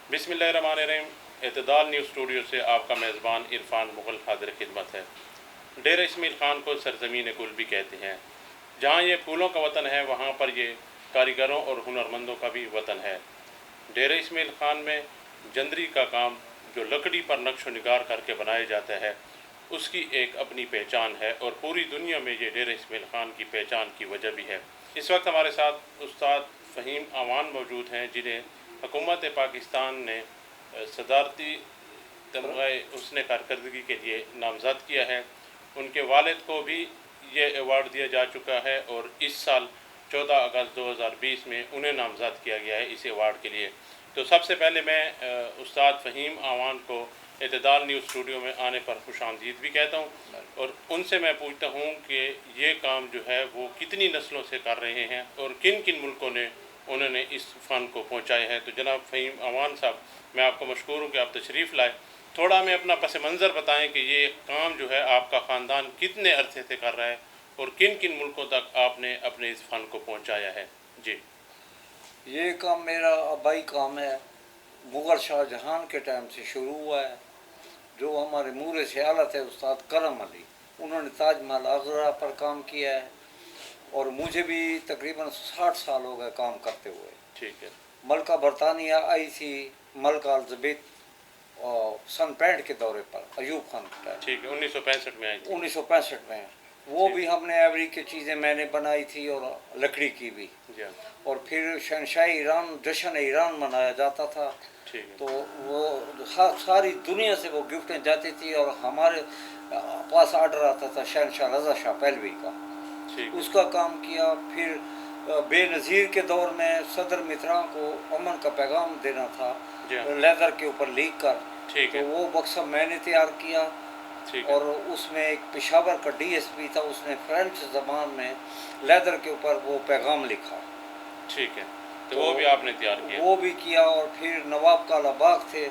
बिस्मिल्लाहिर्रहमानिर्रहीम। एतदाल news studio से आपका मेज़बान इरफान मुग़ल हाज़िर खिदमत है। डेरा इस्माइल ख़ान को सरज़मीन गुल भी कहते हैं। जहाँ ये फूलों का वतन है, वहाँ पर ये कारीगरों और हुनरमंदों का भी वतन है। डेरा इस्माइल ख़ान में जंदरी का काम जो लकड़ी पर नक्श निगार करके बनाया जाता है, उसकी एक अपनी पहचान है और पूरी दुनिया में ये डेरा इस्माइल ख़ान की पहचान की वजह भी है। इस वक्त हमारे साथ उस्ताद फ़हीम आवान मौजूद हैं, जिन्हें हुकूमत पाकिस्तान ने सदारती तमग़े हुस्न कारकर्दगी के लिए नामज़द किया है। उनके वालिद को भी ये अवार्ड दिया जा चुका है और इस साल 14 अगस्त 2020 में उन्हें नामज़द किया गया है इस अवार्ड के लिए। तो सबसे पहले मैं उस्ताद फ़हीम आवान को एतदाल न्यूज़ स्टूडियो में आने पर खुशामदीद भी कहता हूँ और उनसे मैं पूछता हूँ कि ये काम जो है वो कितनी नस्लों से कर रहे हैं और किन किन मुल्कों ने उन्होंने इस फ़न को पहुँचाया है। तो जनाब फ़हीम आवान साहब, मैं आपको मशकूर हूँ कि आप तशरीफ़ लाए। थोड़ा हमें अपना पस मंज़र बताएँ कि ये काम जो है आपका ख़ानदान कितने अरसे से कर रहा है और किन किन मुल्कों तक आपने अपने इस फ़न को पहुँचाया है। जी, ये काम मेरा आबाई काम है। मुग़ल शाहजहां के टाइम से शुरू हुआ है। जो हमारे मूरे से आला थे उस्ताद करम अली, उन्होंने ताजमहल आगरा पर काम किया है और मुझे भी तकरीबन 60 साल हो गए काम करते हुए। ठीक है। मलका बरतानिया आई थी, मलका अल्ज़ाबेथ और सन 65 के दौरे पर अयूब खान के टाइम। ठीक है, 1965 में आई थी। 1965 में वो भी हमने एवरी की चीज़ें मैंने बनाई थी और लकड़ी की भी। जी हाँ, और फिर शहनशाही ईरान, जश्न ईरान मनाया जाता था, ठीक है। तो वो सारी दुनिया से वो गिफ्टें जाती थी और हमारे पास आर्डर आता था शहनशाह रज़ा शाह पहलवी का, ठीक है। उसका काम किया। फिर बेनज़ीर के दौर में सदर मित्रा को अमन का पैगाम देना था जी हाँ, लेदर के ऊपर लिख कर, ठीक तो है। वो बक्सा मैंने तैयार किया। ठीक है। और उसमें एक पेशावर का डीएसपी था, उसने फ्रेंच ज़बान में लेदर के ऊपर वो पैगाम लिखा। ठीक है, तो वो भी आपने तैयार किया। वो भी किया। और फिर नवाब कालाबाग थे,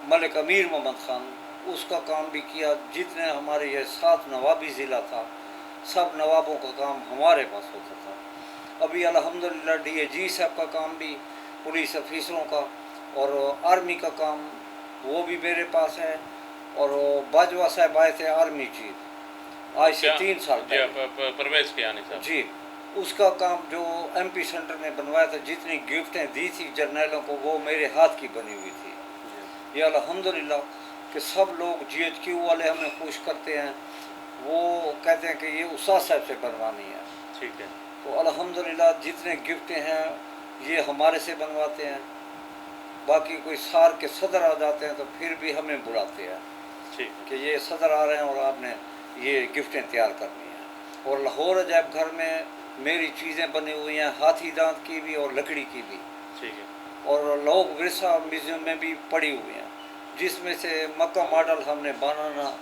मलिक अमीर मोहम्मद ख़ान, उसका काम भी किया। जितने हमारे ये 7 नवाबी ज़िला था, सब नवाबों का काम हमारे पास होता था। अभी अल्हम्दुलिल्लाह डीएजी साहब का काम भी, पुलिस ऑफिसरों का और आर्मी का काम वो भी मेरे पास है। और बाजवा साहब आए थे आर्मी चीफ आज से 3 साल पहले। परवेज़ कियानी साहब। जी, उसका काम जो एमपी सेंटर में बनवाया था, जितनी गिफ्टें दी थी जर्नैलों को, वो मेरे हाथ की बनी हुई थी। ये अल्हम्दुलिल्लाह कि सब लोग जीएचक्यू वाले हमें खुश करते हैं, वो कहते हैं कि ये उस्ताद साहब से बनवानी है। ठीक है। तो अल्हम्दुलिल्लाह जितने गिफ्टें हैं ये हमारे से बनवाते हैं। बाकी कोई सार के सदर आ जाते हैं तो फिर भी हमें बुलाते हैं ठीक है। कि ये सदर आ रहे हैं और आपने ये गिफ्टें तैयार करनी है। और लाहौर अजायब घर में मेरी चीज़ें बनी हुई हैं, हाथी दांत की भी और लकड़ी की भी। ठीक है। और लोग विरसा म्यूज़ियम में भी पड़ी हुई हैं, जिसमें से मक्का मॉडल हमने बनाना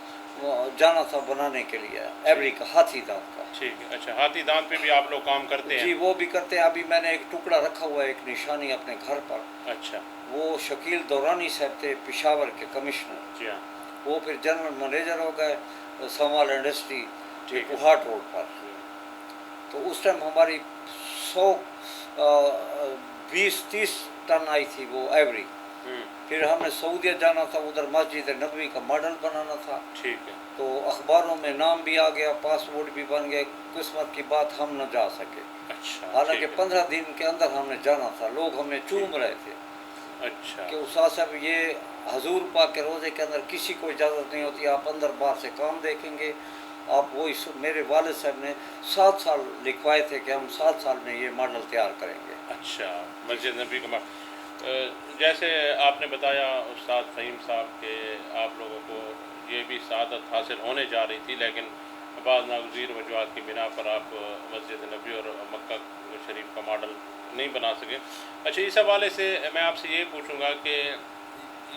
जाना था बनाने के लिए, एवरी का हाथी दांत का। ठीक है। अच्छा, हाथी दांत पे भी आप लोग काम करते हैं? जी, वो भी करते हैं। अभी मैंने एक टुकड़ा रखा हुआ है, एक निशानी अपने घर पर। अच्छा। वो शकील दौरानी साहब थे, पेशावर के कमिश्नर। जी हाँ। वो फिर जनरल मैनेजर हो गए समाल इंडस्ट्री ठीक है। कुहाट रोड पर। तो उस टाइम हमारी 100 20-30 टन आई थी वो एवरी। फिर हमने सऊदीया जाना था, उधर मस्जिद नबवी का मॉडल बनाना था। ठीक है। तो अखबारों में नाम भी आ गया, पासपोर्ट भी बन गया। किस्मत की बात हम न जा सके। अच्छा। हालांकि ठीक है। 15 दिन के अंदर हमने जाना था। लोग हमें चूम रहे थे अच्छा। कि उस्ताद साहब ये हजूर पाक के रोज़े के अंदर किसी को इजाज़त नहीं होती, आप अंदर बाहर से काम देखेंगे। आप वो मेरे वालिद साहब ने 7 साल लिखवाए थे कि हम 7 साल में ये मॉडल तैयार करेंगे। अच्छा, मस्जिद नबी का जैसे आपने बताया उस्ताद फ़हीम साहब के आप लोगों को ये भी सआदत हासिल होने जा रही थी, लेकिन बाद नागज़ीर वजूहात की बिना पर आप मस्जिद नबी और मक्का शरीफ का मॉडल नहीं बना सके। अच्छा, इस हवाले से मैं आपसे ये पूछूंगा कि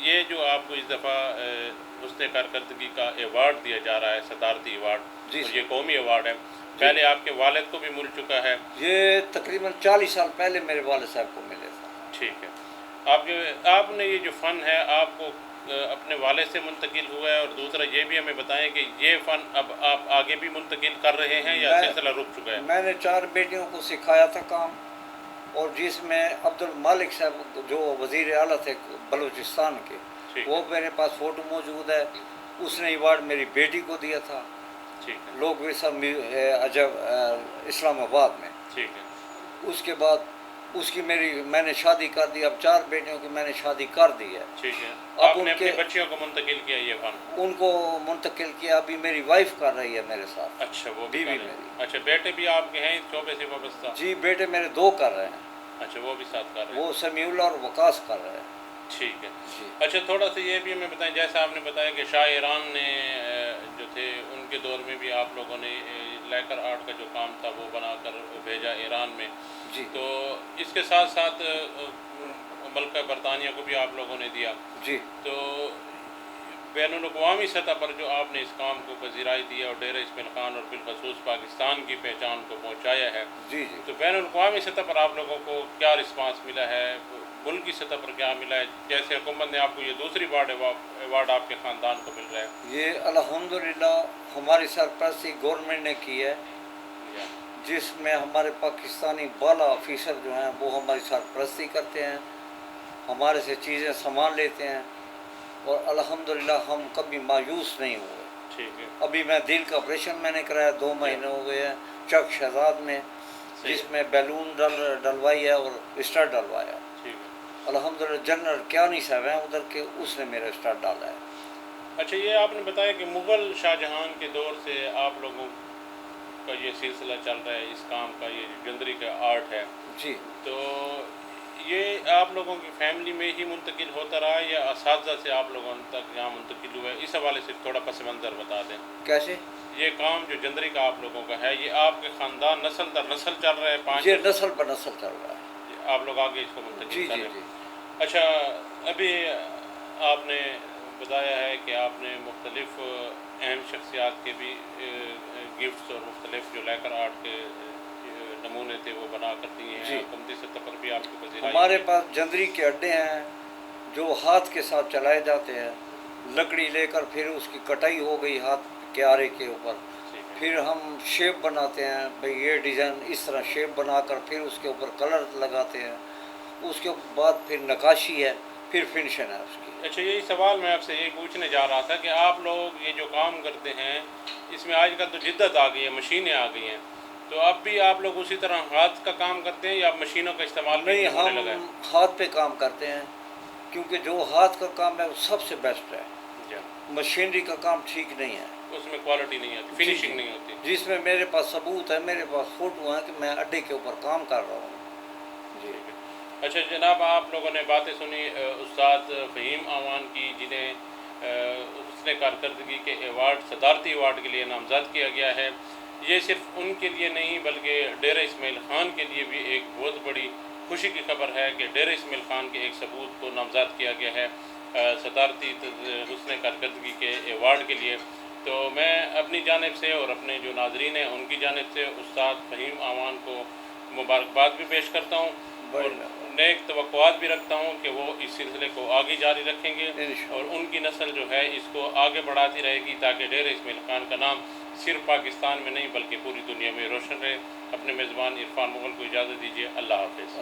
ये जो आपको इस दफ़ा हुस्न कारकर्दगी का एवार्ड दिया जा रहा है, सदारती अवार्ड, जी और ये कौमी अवार्ड है, पहले आपके वालिद को भी मिल चुका है। ये तकरीबन 40 साल पहले मेरे वालिद साहब को मिले था। ठीक है। आपने ये जो फ़न है आपको अपने वालिद से मुंतकिल हुआ है, और दूसरा ये भी हमें बताएं कि ये फ़न अब आप आगे भी मुंतकिल कर रहे हैं या सिलसिला रुक चुका है? मैंने 4 बेटियों को सिखाया था काम, اور جس میں عبد المالک صاحب جو وزیر اعلیٰ تھے بلوچستان کے، ٹھیک وہ ہے میرے پاس فوٹو موجود ہے. اس نے ایوارڈ میری بیٹی کو دیا تھا ٹھیک ہے لوگ ویسا عجب اسلام آباد میں. ٹھیک ہے اس کے بعد اس کی میں نے شادی کر دی. اب 4 بیٹیوں کی میں نے شادی کر دی ہے. ٹھیک ہے. اب آپ ان نے اپنی کے بچیوں کو منتقل کیا یہ فن؟ ان کو منتقل کیا. ابھی میری وائف کر رہی ہے میرے ساتھ. اچھا وہ بھی بیوی کر رہے ہیں. میری. اچھا بیٹے بھی آپ کے ہیں شعبے سے وابستہ؟ جی بیٹے میرے 2 کر رہے ہیں. اچھا وہ بھی ساتھ کر رہے ہیں. وہ سمیع اللہ اور وقاص کر رہے ہیں. ٹھیک ہے. جی اچھا تھوڑا سا یہ بھی ہمیں بتائیں، جیسا آپ نے بتایا کہ شاہ ایران نے جو تھے ان کے دور میں بھی آپ لوگوں نے لیکر آرٹ کا جو کام تھا وہ بنا کر بھیجا ایران میں. جی تو اس کے ساتھ ساتھ ملکہ برطانیہ کو بھی آپ لوگوں نے دیا. جی تو بین الاقوامی سطح پر جو آپ نے اس کام کو پذیرائی دیا اور ڈیرہ اسماعیل خان اور بالخصوص پاکستان کی پہچان کو پہنچایا ہے، جی جی تو بین الاقوامی سطح پر آپ لوگوں کو کیا رسپانس ملا ہے؟ ملک کی سطح پر کیا ملا ہے؟ جیسے حکومت نے آپ کو یہ دوسری ایوارڈ آپ کے خاندان کو مل رہا ہے. یہ الحمدللہ ہماری سرپرستی گورنمنٹ نے کی ہے، جس میں ہمارے پاکستانی بالا آفیسر جو ہیں وہ ہماری سرپرستی کرتے ہیں، ہمارے سے چیزیں سامان لیتے ہیں، اور الحمدللہ ہم کبھی مایوس نہیں ہوئے. ٹھیک ہے. ابھی میں دل کا آپریشن میں نے کرایا 2 مہینے ہو گئے ہیں چک شہزاد میں، جس میں بیلون ڈلوائی ہے اور اسٹار ڈلوایا. ٹھیک ہے. الحمدللہ جنرل کیانی صاحب ہیں ادھر کے، اس نے میرا اسٹار ڈالا ہے. اچھا یہ آپ نے بتایا کہ مغل شاہ جہان کے دور سے آپ لوگوں کا یہ سلسلہ چل رہا ہے اس کام کا، یہ جندری کا آرٹ ہے. جی تو یہ آپ لوگوں کی فیملی میں ہی منتقل ہوتا رہا یا اساتذہ سے آپ لوگوں تک یہاں منتقل ہوا ہے؟ اس حوالے سے تھوڑا پس منظر بتا دیں. کیسے؟ یہ کام جو جندری کا آپ لوگوں کا ہے یہ آپ کے خاندان نسل در نسل چل رہا ہے؟ 5 یہ نسل بہ نسل چل رہا ہے. آپ لوگ آگے اس کو منتقل جی کر جی رہے ہیں. جی اچھا ابھی آپ نے بتایا ہے کہ آپ نے مختلف اہم شخصیات کے بھی گفٹس اور مختلف جو لیکر آرٹ کے نمونے تھے وہ بنا کر دیے ہیں. جی. حکومتی سطح پر بھی آپ کی پذیرائی ہمارے کی. پاس جندری کے اڈے ہیں جو ہاتھ کے ساتھ چلائے جاتے ہیں. لکڑی لے کر پھر اس کی کٹائی ہو گئی ہاتھ کے آرے کے اوپر، ٹھیک ہے. پھر ہم شیپ بناتے ہیں بھئی یہ ڈیزائن اس طرح شیپ بنا کر پھر اس کے اوپر کلر لگاتے ہیں. اس کے بعد پھر نقاشی ہے، پھر فنشن ہے اس کی. اچھا یہی سوال میں آپ سے یہی پوچھنے جا رہا تھا کہ آپ لوگ یہ جو کام کرتے ہیں اس میں آج کل تو جدت آ گئی ہے، مشینیں آ گئی ہیں، تو اب بھی آپ لوگ اسی طرح ہاتھ کا کام کرتے ہیں یا مشینوں کا استعمال بھی نہیں، ہونے لگا ہے؟ ہم ہاتھ پہ کام کرتے ہیں کیونکہ جو ہاتھ کا کام ہے وہ سب سے بیسٹ ہے. جی. مشینری کا کام ٹھیک نہیں ہے، اس میں کوالٹی نہیں آتی، فنیشنگ نہیں ہوتی. جس میں میرے پاس ثبوت ہے، میرے پاس فوٹو ہیں کہ میں اڈے کے اوپر کام کر رہا ہوں. جی ٹھیک ہے. اچھا جناب آپ لوگوں نے باتیں سنی استاد فہیم آوان کی، جنہیں حسن کارکردگی کے ایوارڈ صدارتی ایوارڈ کے لیے نامزد کیا گیا ہے. یہ صرف ان کے لیے نہیں بلکہ ڈیرہ اسماعیل خان کے لیے بھی ایک بہت بڑی خوشی کی خبر ہے کہ ڈیرہ اسماعیل خان کے ایک ثبوت کو نامزد کیا گیا ہے صدارتی حسن کارکردگی کے ایوارڈ کے لیے. تو میں اپنی جانب سے اور اپنے جو ناظرین ہیں ان کی جانب سے استاد فہیم آوان کو مبارکباد بھی پیش کرتا ہوں اور نیک توقعات بھی رکھتا ہوں کہ وہ اس سلسلے کو آگے جاری رکھیں گے اور ان کی نسل جو ہے اس کو آگے بڑھاتی رہے گی تاکہ ڈیرہ اسماعیل خان کا نام صرف پاکستان میں نہیں بلکہ پوری دنیا میں روشن رہے. اپنے میزبان عرفان مغل کو اجازت دیجیے. اللہ حافظ.